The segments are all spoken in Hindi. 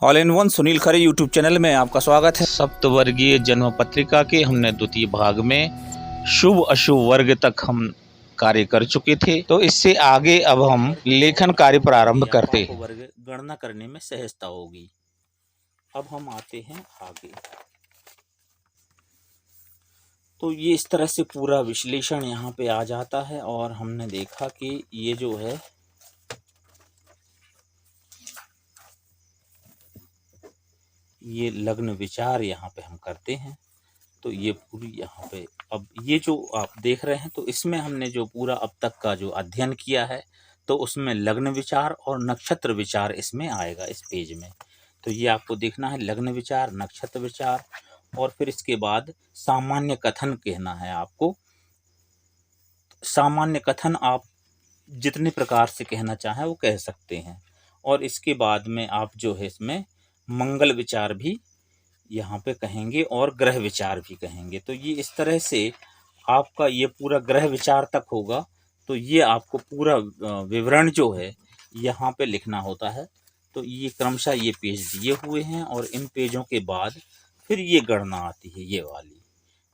All in one Sunil Khare YouTube channel में आपका स्वागत है। सप्तवर्गीय जन्म पत्रिका के हमने द्वितीय भाग में शुभ अशुभ वर्ग तक हम कार्य कर चुके थे, तो इससे आगे अब हम लेखन कार्य प्रारंभ करते हैं। वर्ग गणना करने में सहजता होगी। अब हम आते हैं आगे। तो ये इस तरह से पूरा विश्लेषण यहाँ पे आ जाता है और हमने देखा कि ये जो है ये लग्न विचार यहाँ पे हम करते हैं। तो ये पूरी यहाँ पे अब ये जो आप देख रहे हैं, तो इसमें हमने जो पूरा अब तक का जो अध्ययन किया है, तो उसमें लग्न विचार और नक्षत्र विचार इसमें आएगा इस पेज में। तो ये आपको देखना है, लग्न विचार, नक्षत्र विचार, और फिर इसके बाद सामान्य कथन कहना है आपको। सामान्य कथन आप जितने प्रकार से कहना चाहें वो कह सकते हैं। और इसके बाद में आप जो है इसमें मंगल विचार भी यहाँ पे कहेंगे और ग्रह विचार भी कहेंगे। तो ये इस तरह से आपका ये पूरा ग्रह विचार तक होगा। तो ये आपको पूरा विवरण जो है यहाँ पे लिखना होता है। तो ये क्रमशः ये पेज दिए हुए हैं और इन पेजों के बाद फिर ये गणना आती है, ये वाली।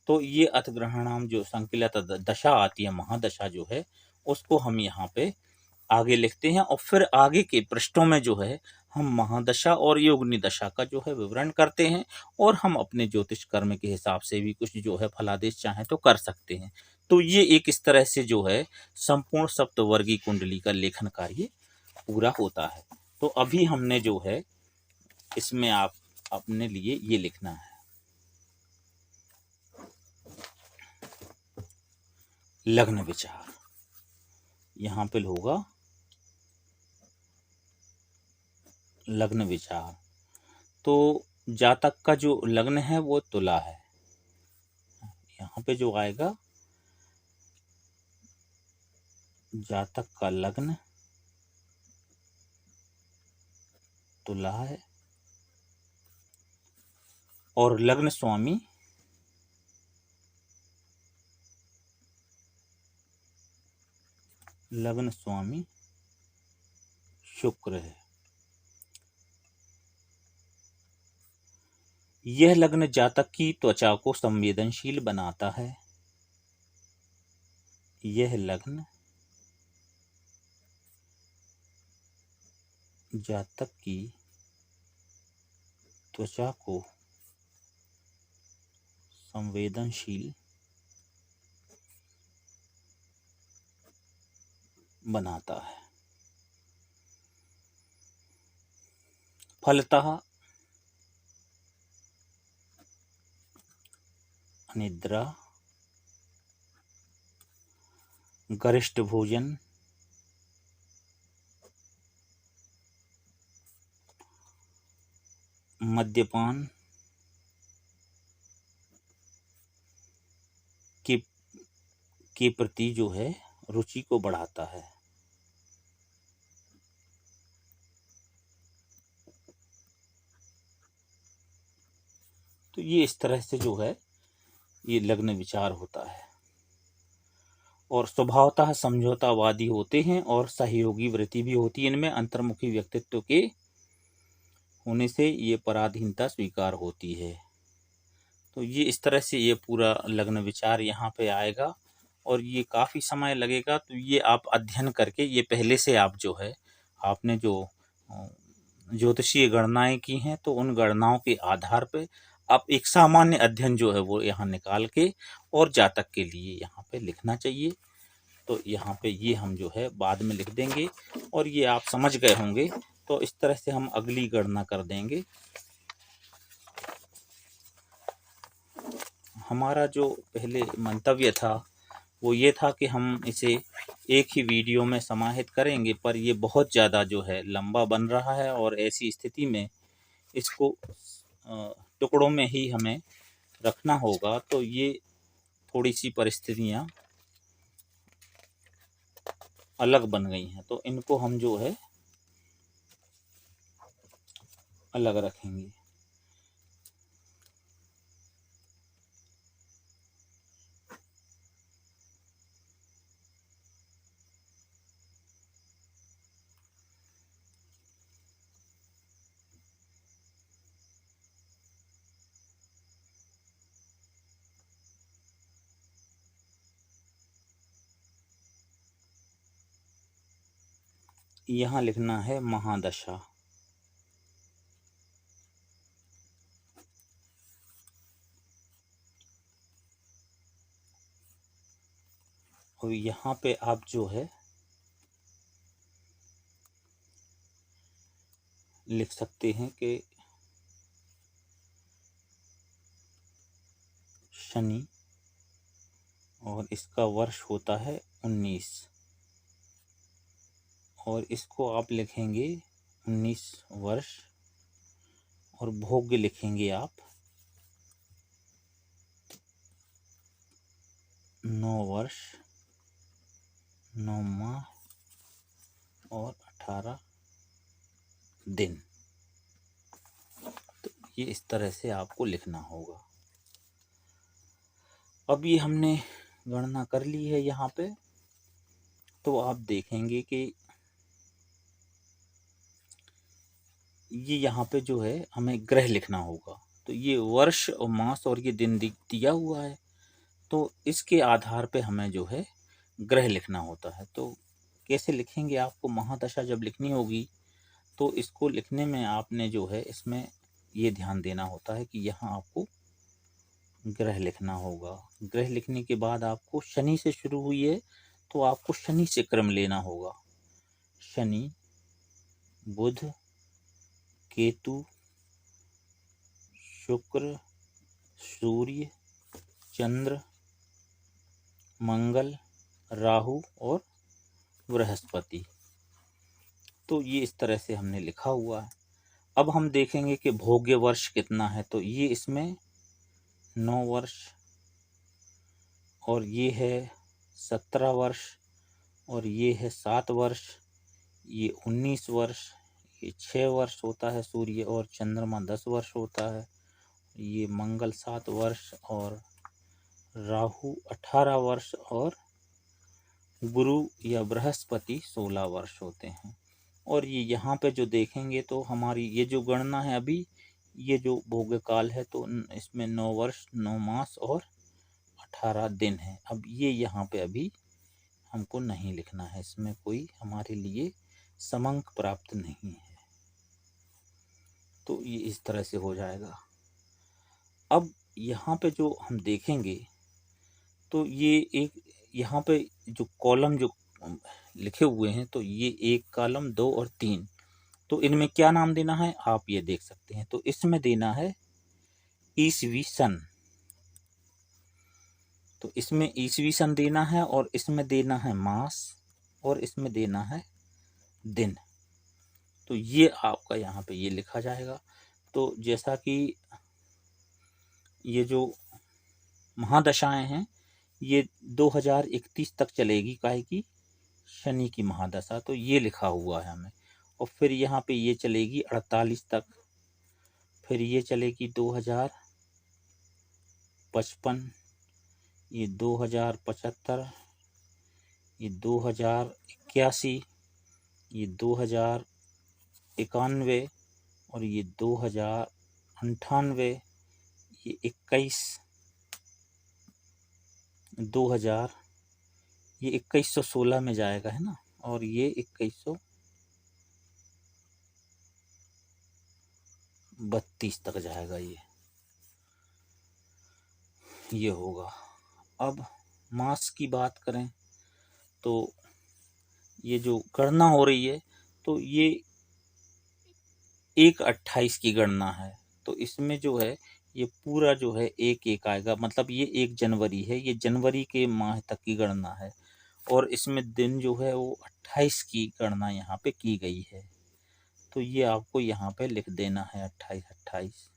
तो ये अथग्रहणाम जो संकलित दशा आती है, महादशा जो है, उसको हम यहाँ पे आगे लिखते हैं। और फिर आगे के पृष्ठों में जो है हम महादशा और योगिनी दशा का जो है विवरण करते हैं। और हम अपने ज्योतिष कर्म के हिसाब से भी कुछ जो है फलादेश चाहें तो कर सकते हैं। तो ये एक इस तरह से जो है संपूर्ण सप्तवर्गीय कुंडली का लेखन कार्य पूरा होता है। तो अभी हमने जो है इसमें आप अपने लिए ये लिखना है, लग्न विचार। यहाँ पे होगा लग्न विचार। तो जातक का जो लग्न है वो तुला है। यहाँ पे जो आएगा जातक का लग्न तुला है और लग्न स्वामी शुक्र है। यह लग्न जातक की त्वचा को संवेदनशील बनाता है। यह लग्न जातक की त्वचा को संवेदनशील बनाता है। फलतः अनिद्रा, गरिष्ठ भोजन, मद्यपान के प्रति जो है रुचि को बढ़ाता है। तो ये इस तरह से जो है ये लग्न विचार होता है। और स्वभावतः समझौतावादी होते हैं और सहयोगी वृत्ति भी होती है। इनमें अंतर्मुखी व्यक्तित्व के होने से ये पराधीनता स्वीकार होती है। तो ये इस तरह से ये पूरा लग्न विचार यहाँ पे आएगा और ये काफ़ी समय लगेगा। तो ये आप अध्ययन करके, ये पहले से आप जो है आपने जो ज्योतिषीय गणनाएं की हैं, तो उन गणनाओं के आधार पे आप एक सामान्य अध्ययन जो है वो यहाँ निकाल के और जातक के लिए यहाँ पे लिखना चाहिए। तो यहाँ पे ये हम जो है बाद में लिख देंगे और ये आप समझ गए होंगे। तो इस तरह से हम अगली गणना कर देंगे। हमारा जो पहले मंतव्य था वो ये था कि हम इसे एक ही वीडियो में समाहित करेंगे, पर ये बहुत ज़्यादा जो है लंबा बन रहा है और ऐसी स्थिति में इसको टुकड़ों में ही हमें रखना होगा। तो ये थोड़ी सी परिस्थितियाँ अलग बन गई हैं, तो इनको हम जो है अलग रखेंगे। यहाँ लिखना है महादशा। और यहाँ पे आप जो है लिख सकते हैं कि शनि, और इसका वर्ष होता है 19, और इसको आप लिखेंगे 19 वर्ष, और भोग्य लिखेंगे आप 9 वर्ष 9 माह और 18 दिन। तो ये इस तरह से आपको लिखना होगा। अब ये हमने गणना कर ली है यहाँ पे, तो आप देखेंगे कि ये यहाँ पे जो है हमें ग्रह लिखना होगा। तो ये वर्ष और मास और ये दिन दिया हुआ है, तो इसके आधार पे हमें जो है ग्रह लिखना होता है। तो कैसे लिखेंगे, आपको महादशा जब लिखनी होगी तो इसको लिखने में आपने जो है इसमें ये ध्यान देना होता है कि यहाँ आपको ग्रह लिखना होगा। ग्रह लिखने के बाद आपको शनि से शुरू हुई है तो आपको शनि से क्रम लेना होगा। शनि, बुध, केतु, शुक्र, सूर्य, चंद्र, मंगल, राहु और बृहस्पति। तो ये इस तरह से हमने लिखा हुआ है। अब हम देखेंगे कि भोग्य वर्ष कितना है। तो ये इसमें 9 वर्ष, और ये है 17 वर्ष, और ये है 7 वर्ष, ये 19 वर्ष, ये 6 वर्ष होता है सूर्य, और चंद्रमा 10 वर्ष होता है, ये मंगल 7 वर्ष, और राहु 18 वर्ष, और गुरु या बृहस्पति 16 वर्ष होते हैं। और ये यहाँ पे जो देखेंगे तो हमारी ये जो गणना है अभी, ये जो भोग्य काल है तो इसमें 9 वर्ष 9 मास और 18 दिन है। अब ये यहाँ पे अभी हमको नहीं लिखना है, इसमें कोई हमारे लिए समांक प्राप्त नहीं है। तो ये इस तरह से हो जाएगा। अब यहाँ पे जो हम देखेंगे तो ये एक यहाँ पे जो कॉलम जो लिखे हुए हैं, तो ये 1 कॉलम 2 और 3, तो इनमें क्या नाम देना है आप ये देख सकते हैं। तो इसमें देना है ईसवी सन, तो इसमें ईसवी सन देना है, और इसमें देना है मास, और इसमें देना है दिन। तो ये आपका यहाँ पे ये लिखा जाएगा। तो जैसा कि ये जो महादशाएं हैं ये 2031 तक चलेगी, काहे की शनि की महादशा, तो ये लिखा हुआ है हमें। और फिर यहाँ पे ये चलेगी 48 तक, फिर ये चलेगी 2055, ये 2075, ये 2081, ये 2091, और ये 2098, ये 21, 2000, ये 2116 में जाएगा है ना, और ये 2132 तक जाएगा, ये होगा। अब मास की बात करें तो ये जो गणना हो रही है तो ये 1/28 की गणना है। तो इसमें जो है ये पूरा जो है 1/1 आएगा, मतलब ये 1 जनवरी है, ये जनवरी के माह तक की गणना है। और इसमें दिन जो है वो 28 की गणना यहाँ पे की गई है। तो ये आपको यहाँ पे लिख देना है 28।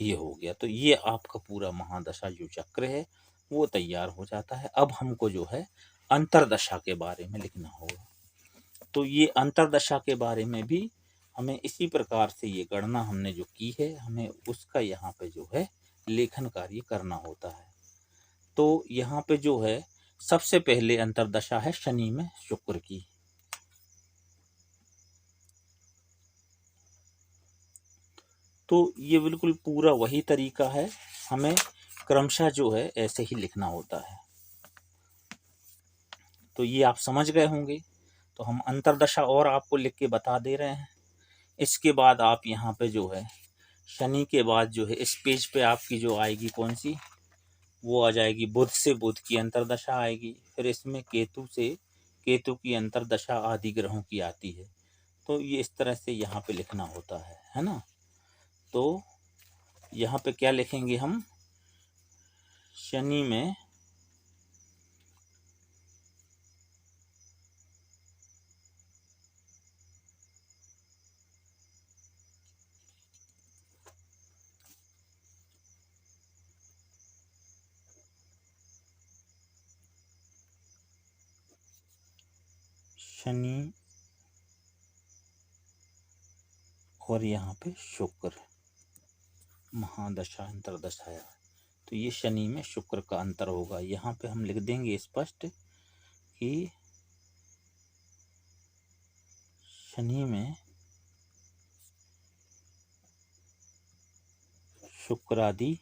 ये हो गया। तो ये आपका पूरा महादशा जो चक्र है वो तैयार हो जाता है। अब हमको जो है अंतरदशा के बारे में लिखना होगा। तो ये अंतरदशा के बारे में भी हमें इसी प्रकार से ये गणना हमने जो की है, हमें उसका यहाँ पे जो है लेखन कार्य करना होता है। तो यहाँ पे जो है सबसे पहले अंतरदशा है शनि में शुक्र की। तो ये बिल्कुल पूरा वही तरीका है, हमें क्रमशः जो है ऐसे ही लिखना होता है। तो ये आप समझ गए होंगे। तो हम अंतर्दशा और आपको लिख के बता दे रहे हैं। इसके बाद आप यहाँ पे जो है शनि के बाद जो है इस पेज पे आपकी जो आएगी कौन सी, वो आ जाएगी बुध से बुध की अंतर्दशा आएगी। फिर इसमें केतु की अंतर्दशा आदि ग्रहों की आती है। तो ये इस तरह से यहाँ पे लिखना होता है ना। तो यहाँ पे क्या लिखेंगे हम, शनि में शनि और यहाँ पे शुक्र महादशा अंतर्दशाया। तो ये शनि में शुक्र का अंतर होगा। यहाँ पे हम लिख देंगे स्पष्ट कि शनि में शुक्र आदि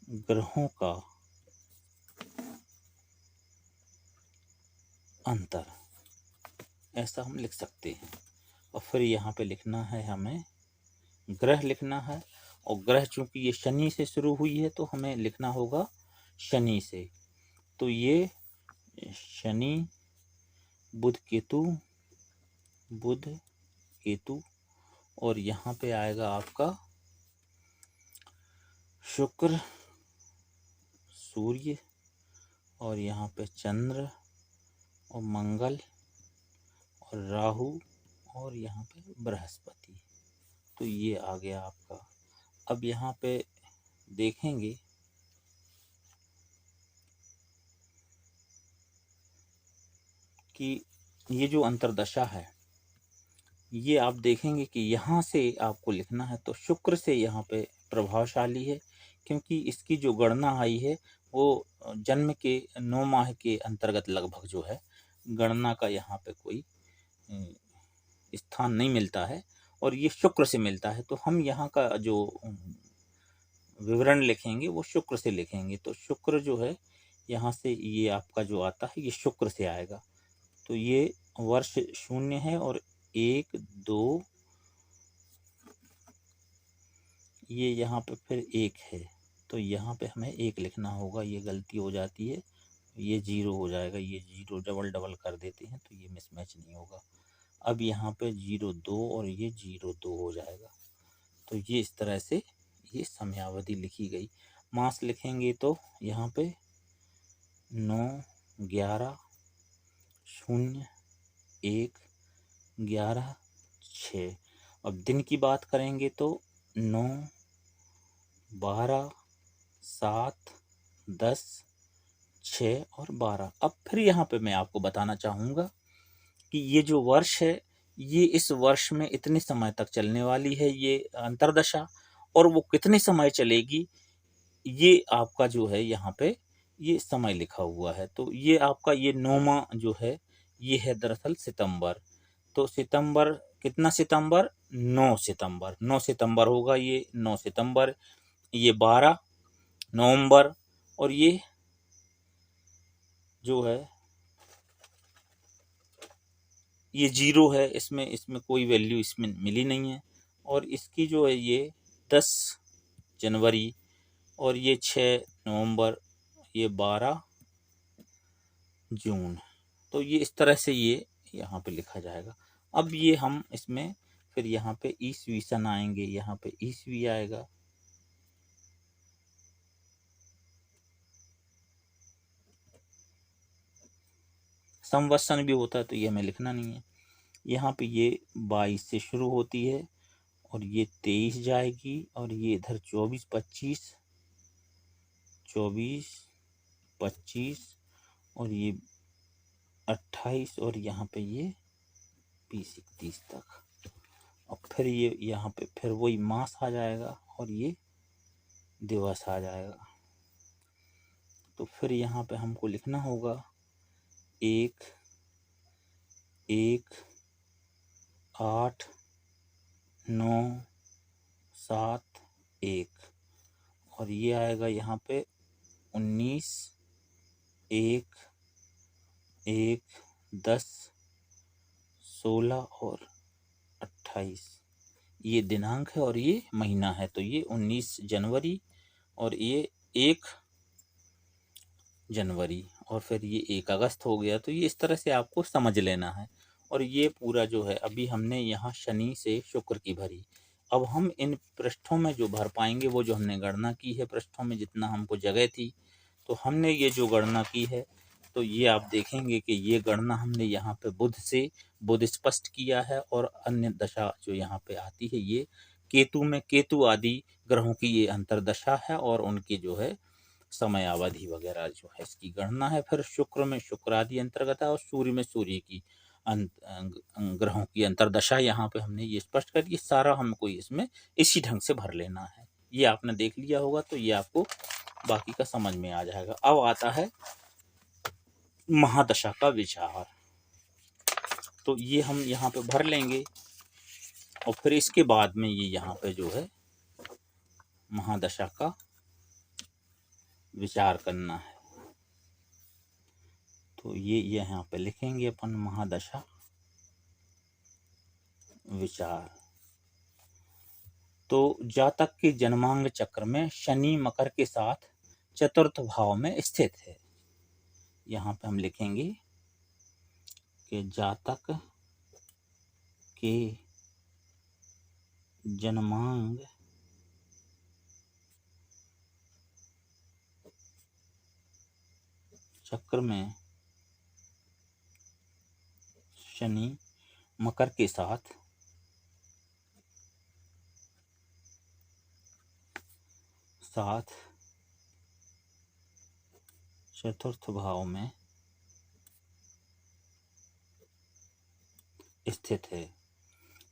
ग्रहों का अंतर, ऐसा हम लिख सकते हैं। और फिर यहाँ पे लिखना है हमें ग्रह लिखना है, और ग्रह चूंकि ये शनि से शुरू हुई है तो हमें लिखना होगा शनि से। तो ये शनि बुध केतु और यहाँ पे आएगा आपका शुक्र सूर्य, और यहाँ पे चंद्र और मंगल और राहु, और यहाँ पे बृहस्पति। तो ये आ गया आपका। अब यहाँ पे देखेंगे कि ये जो अंतर्दशा है, ये आप देखेंगे कि यहाँ से आपको लिखना है तो शुक्र से यहाँ पे प्रभावशाली है, क्योंकि इसकी जो गणना आई है वो जन्म के 9 माह के अंतर्गत लगभग जो है गणना का यहाँ पे कोई स्थान नहीं मिलता है, और ये शुक्र से मिलता है। तो हम यहाँ का जो विवरण लिखेंगे वो शुक्र से लिखेंगे। तो शुक्र जो है यहाँ से ये आपका जो आता है ये शुक्र से आएगा। तो ये वर्ष 0 है और 1 2 ये यहाँ पे फिर 1 है, तो यहाँ पे हमें 1 लिखना होगा। ये गलती हो जाती है, ये 0 हो जाएगा। ये 0 डबल कर देते हैं तो ये मिसमैच नहीं होगा। अब यहाँ पे 0 2 और ये 0 2 हो जाएगा। तो ये इस तरह से ये समयावधि लिखी गई। मास लिखेंगे तो यहाँ पे 9 11 0 1 11 6। अब दिन की बात करेंगे तो 9 12 7 10 6 और 12। अब फिर यहाँ पे मैं आपको बताना चाहूँगा कि ये जो वर्ष है ये इस वर्ष में इतने समय तक चलने वाली है ये अंतर्दशा, और वो कितने समय चलेगी ये आपका जो है यहाँ पे ये समय लिखा हुआ है। तो ये आपका ये 9वां जो है ये है दरअसल सितंबर। तो सितंबर कितना सितंबर 9 सितंबर 9 सितंबर होगा ये 9 सितंबर। ये 12 नवंबर, और ये जो है ये 0 है, इसमें कोई वैल्यू इसमें मिली नहीं है। और इसकी जो है ये 10 जनवरी, और ये 6 नवंबर, ये 12 जून। तो ये इस तरह से ये यहाँ पे लिखा जाएगा। अब ये हम इसमें फिर यहाँ पे ईस्वी सन आएंगे, यहाँ पे ईस्वी आएगा। संवत्सर भी होता है तो ये हमें लिखना नहीं है। यहाँ पे ये 22 से शुरू होती है और ये 23 जाएगी, और ये इधर 24 25 और ये 28, और यहाँ पे ये 20-31 तक। और फिर ये यहाँ पे फिर वही मास आ जाएगा और ये दिवस आ जाएगा। तो फिर यहाँ पे हमको लिखना होगा 1 1 8 9 7 1, और ये आएगा यहाँ पे 19 1 1, 10, 16 और 28 ये दिनांक है और ये महीना है। तो ये 19 जनवरी और ये 1 जनवरी और फिर ये 1 अगस्त हो गया। तो ये इस तरह से आपको समझ लेना है। और ये पूरा जो है अभी हमने यहाँ शनि से शुक्र की भरी। अब हम इन पृष्ठों में जो भर पाएंगे वो जो हमने गणना की है पृष्ठों में जितना हमको जगह थी, तो हमने ये जो गणना की है तो ये आप देखेंगे कि ये गणना हमने यहाँ पे बुध स्पष्ट किया है। और अन्य दशा जो यहाँ पे आती है ये केतु में केतु आदि ग्रहों की ये अंतरदशा है और उनकी जो है समय अवधि वगैरह जो है इसकी गणना है। फिर शुक्र में शुक्र आदि अंतर्गत है और सूर्य में सूर्य की ग्रहों की अंतरदशा यहाँ पे हमने ये स्पष्ट कर दी। सारा हमको इसमें इसी ढंग से भर लेना है। ये आपने देख लिया होगा तो ये आपको बाकी का समझ में आ जाएगा। अब आता है महादशा का विचार। तो ये हम यहाँ पे भर लेंगे और फिर इसके बाद में ये यहाँ पे जो है महादशा का विचार करना है। तो ये यहाँ पे लिखेंगे अपन महादशा विचार। तो जातक के जन्मांग चक्र में शनि मकर के साथ चतुर्थ भाव में स्थित है। यहाँ पे हम लिखेंगे कि जातक के जन्मांग चक्र में शनि मकर के साथ चतुर्थ भाव में स्थित है।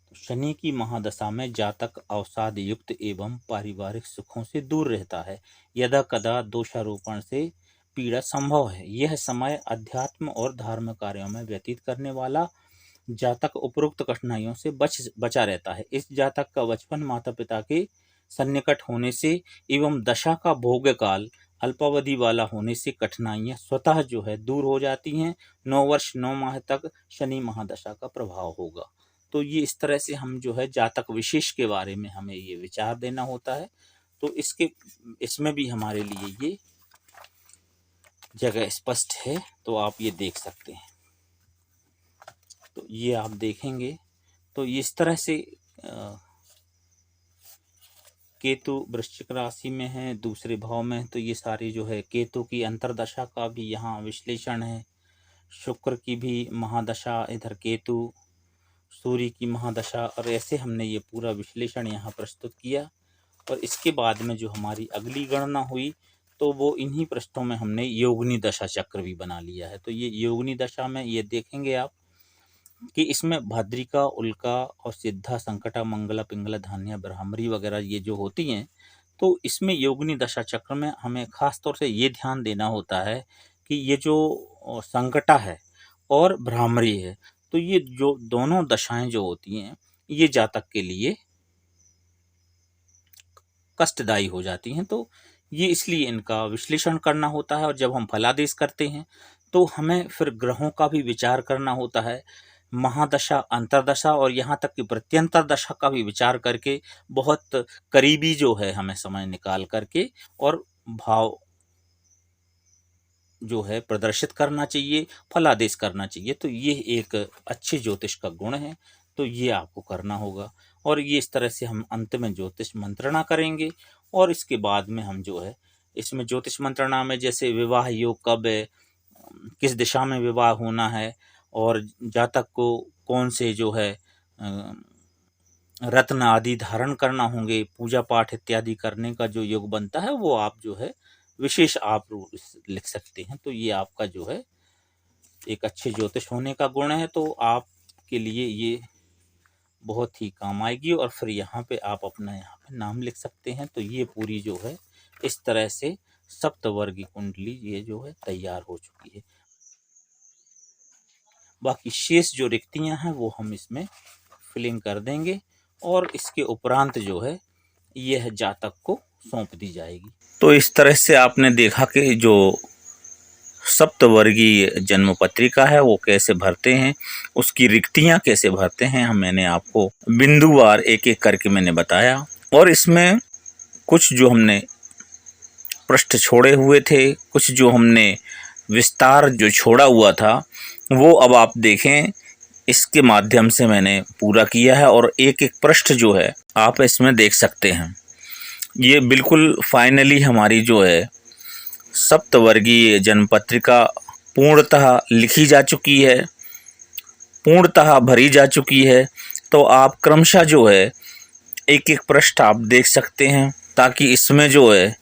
तो शनि की महादशा में जातक अवसाद युक्त एवं पारिवारिक सुखों से दूर रहता है। यदा कदा दोषारोपण से पीड़ा संभव है। यह समय अध्यात्म और धार्मिक कार्यों में व्यतीत करने वाला जातक उपरोक्त कठिनाइयों से बचा रहता है। इस जातक का बचपन माता पिता के सन्निकट होने से एवं दशा का भोग काल अल्पावधि वाला होने से कठिनाइयां स्वतः जो है दूर हो जाती हैं। 9 वर्ष 9 माह तक शनि महादशा का प्रभाव होगा। तो ये इस तरह से हम जो है जातक विशेष के बारे में हमें ये विचार देना होता है। तो इसमें भी हमारे लिए ये जगह स्पष्ट है तो आप ये देख सकते हैं। तो ये आप देखेंगे तो इस तरह से केतु वृश्चिक राशि में है दूसरे भाव में, तो ये सारी जो है केतु की अंतरदशा का भी यहाँ विश्लेषण है। शुक्र की भी महादशा, इधर केतु, सूर्य की महादशा, और ऐसे हमने ये पूरा विश्लेषण यहाँ प्रस्तुत किया। और इसके बाद में जो हमारी अगली गणना हुई तो वो इन्हीं पृष्ठों में हमने योगिनी दशा चक्र भी बना लिया है। तो ये योगिनी दशा में ये देखेंगे आप कि इसमें भद्रिका, उल्का और सिद्धा, संकटा, मंगला, पिंगला, धान्या, ब्राह्मरी वगैरह ये जो होती हैं, तो इसमें योगिनी दशा चक्र में हमें खास तौर से ये ध्यान देना होता है कि ये जो संकटा है और ब्राह्मरी है, तो ये जो दोनों दशाएं जो होती हैं ये जातक के लिए कष्टदायी हो जाती हैं। तो ये इसलिए इनका विश्लेषण करना होता है। और जब हम फलादेश करते हैं तो हमें फिर ग्रहों का भी विचार करना होता है, महादशा, अंतरदशा और यहाँ तक कि प्रत्यंतर दशा का भी विचार करके बहुत करीबी जो है हमें समय निकाल करके और भाव जो है प्रदर्शित करना चाहिए, फलादेश करना चाहिए। तो ये एक अच्छे ज्योतिष का गुण है। तो ये आपको करना होगा। और ये इस तरह से हम अंत में ज्योतिष मंत्रणा करेंगे। और इसके बाद में हम जो है इसमें ज्योतिष मंत्रणा में जैसे विवाह योग कब है, किस दिशा में विवाह होना है, और जातक को कौन से जो है रत्न आदि धारण करना होंगे, पूजा पाठ इत्यादि करने का जो योग बनता है वो आप जो है विशेष आप लिख सकते हैं। तो ये आपका जो है एक अच्छे ज्योतिष होने का गुण है। तो आपके लिए ये बहुत ही काम आएगी। और फिर यहाँ पे आप अपना यहाँ पे नाम लिख सकते हैं। तो ये पूरी जो है इस तरह से सप्तवर्गीय कुंडली ये जो है तैयार हो चुकी है। बाकी शेष जो रिक्तियां हैं वो हम इसमें फिलिंग कर देंगे और इसके उपरांत जो है यह जातक को सौंप दी जाएगी। तो इस तरह से आपने देखा कि जो सप्तवर्गीय जन्म पत्रिका है वो कैसे भरते हैं, उसकी रिक्तियां कैसे भरते हैं, मैंने आपको बिंदुवार एक एक करके मैंने बताया। और इसमें कुछ जो हमने पृष्ठ छोड़े हुए थे, कुछ जो हमने विस्तार जो छोड़ा हुआ था, वो अब आप देखें इसके माध्यम से मैंने पूरा किया है। और एक एक पृष्ठ जो है आप इसमें देख सकते हैं। ये बिल्कुल फाइनली हमारी जो है सप्तवर्गीय जन्म पत्रिका पूर्णतः लिखी जा चुकी है, पूर्णतः भरी जा चुकी है। तो आप क्रमशः जो है एक एक पृष्ठ आप देख सकते हैं, ताकि इसमें जो है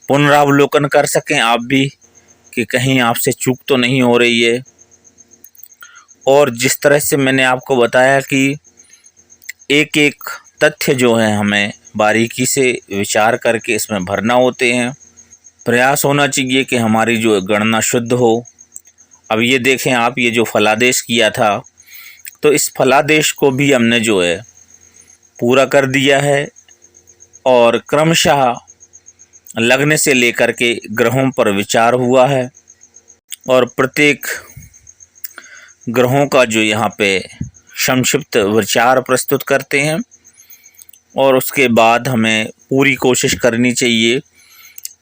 पुनरावलोकन कर सकें आप भी कि कहीं आपसे चूक तो नहीं हो रही है। और जिस तरह से मैंने आपको बताया कि एक एक तथ्य जो है हमें बारीकी से विचार करके इसमें भरना होते हैं। प्रयास होना चाहिए कि हमारी जो गणना शुद्ध हो। अब ये देखें आप, ये जो फलादेश किया था, तो इस फलादेश को भी हमने जो है पूरा कर दिया है। और क्रमशः लगने से लेकर के ग्रहों पर विचार हुआ है, और प्रत्येक ग्रहों का जो यहाँ पे संक्षिप्त विचार प्रस्तुत करते हैं। और उसके बाद हमें पूरी कोशिश करनी चाहिए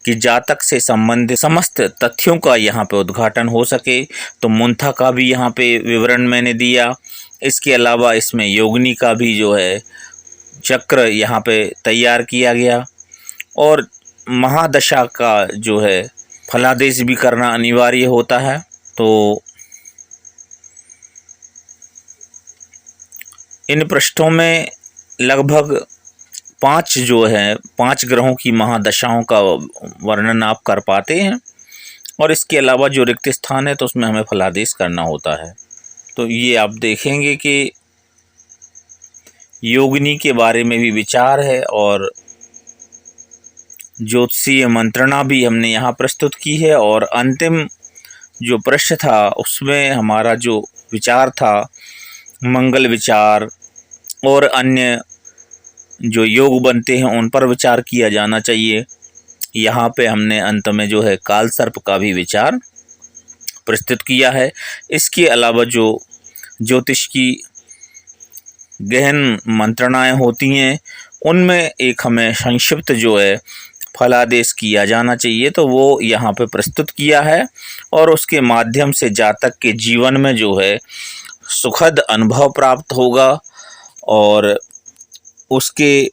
कि जातक से संबंधित समस्त तथ्यों का यहाँ पे उद्घाटन हो सके। तो मुंथा का भी यहाँ पे विवरण मैंने दिया। इसके अलावा इसमें योगिनी का भी जो है चक्र यहाँ पे तैयार किया गया। और महादशा का जो है फलादेश भी करना अनिवार्य होता है। तो इन पृष्ठों में लगभग 5 ग्रहों की महादशाओं का वर्णन आप कर पाते हैं। और इसके अलावा जो रिक्त स्थान है तो उसमें हमें फलादेश करना होता है। तो ये आप देखेंगे कि योगिनी के बारे में भी विचार है, और ज्योतिषीय मंत्रणा भी हमने यहाँ प्रस्तुत की है। और अंतिम जो पृष्ठ था उसमें हमारा जो विचार था मंगल विचार और अन्य जो योग बनते हैं उन पर विचार किया जाना चाहिए। यहाँ पे हमने अंत में जो है काल सर्प का भी विचार प्रस्तुत किया है। इसके अलावा जो ज्योतिष की गहन मंत्रणाएं होती हैं उनमें एक हमें संक्षिप्त जो है फलादेश किया जाना चाहिए, तो वो यहाँ पे प्रस्तुत किया है। और उसके माध्यम से जातक के जीवन में जो है सुखद अनुभव प्राप्त होगा, और उसके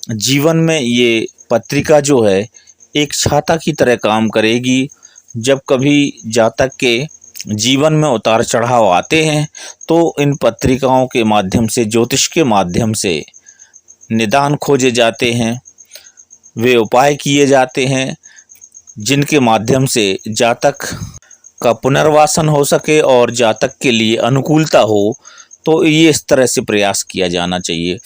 जीवन में ये पत्रिका जो है एक छाता की तरह काम करेगी। जब कभी जातक के जीवन में उतार चढ़ाव आते हैं तो इन पत्रिकाओं के माध्यम से, ज्योतिष के माध्यम से निदान खोजे जाते हैं, वे उपाय किए जाते हैं जिनके माध्यम से जातक का पुनर्वासन हो सके और जातक के लिए अनुकूलता हो। तो ये इस तरह से प्रयास किया जाना चाहिए।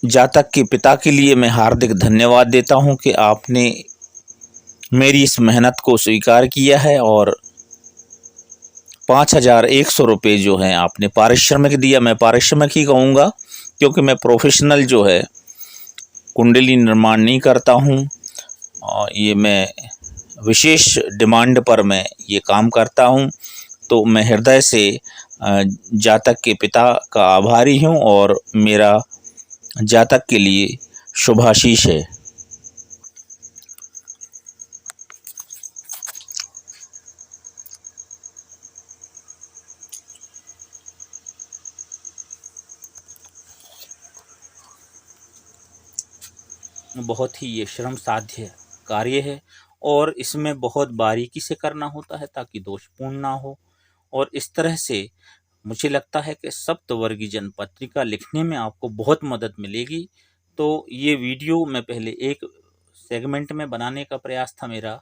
जातक के पिता के लिए मैं हार्दिक धन्यवाद देता हूं कि आपने मेरी इस मेहनत को स्वीकार किया है, और 5,100 रुपये जो हैं आपने पारिश्रमिक दिया। मैं पारिश्रमिक ही कहूँगा, क्योंकि मैं प्रोफेशनल जो है कुंडली निर्माण नहीं करता हूँ, और ये मैं विशेष डिमांड पर मैं ये काम करता हूँ। तो मैं हृदय से जातक के पिता का आभारी हूँ, और मेरा जातक के लिए शुभाशीष है। बहुत ही ये श्रम साध्य कार्य है, और इसमें बहुत बारीकी से करना होता है ताकि दोषपूर्ण ना हो। और इस तरह से मुझे लगता है कि सप्तवर्गीय जन्म पत्रिका लिखने में आपको बहुत मदद मिलेगी। तो ये वीडियो मैं पहले एक सेगमेंट में बनाने का प्रयास था मेरा,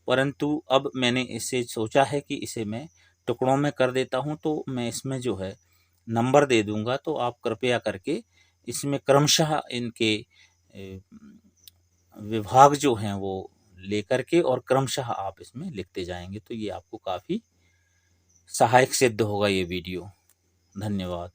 परंतु अब मैंने इसे सोचा है कि इसे मैं टुकड़ों में कर देता हूँ। तो मैं इसमें जो है नंबर दे दूँगा, तो आप कृपया करके इसमें क्रमशः इनके विभाग जो हैं वो लेकर के और क्रमशः आप इसमें लिखते जाएंगे, तो ये आपको काफ़ी सहायक सिद्ध होगा ये वीडियो। धन्यवाद।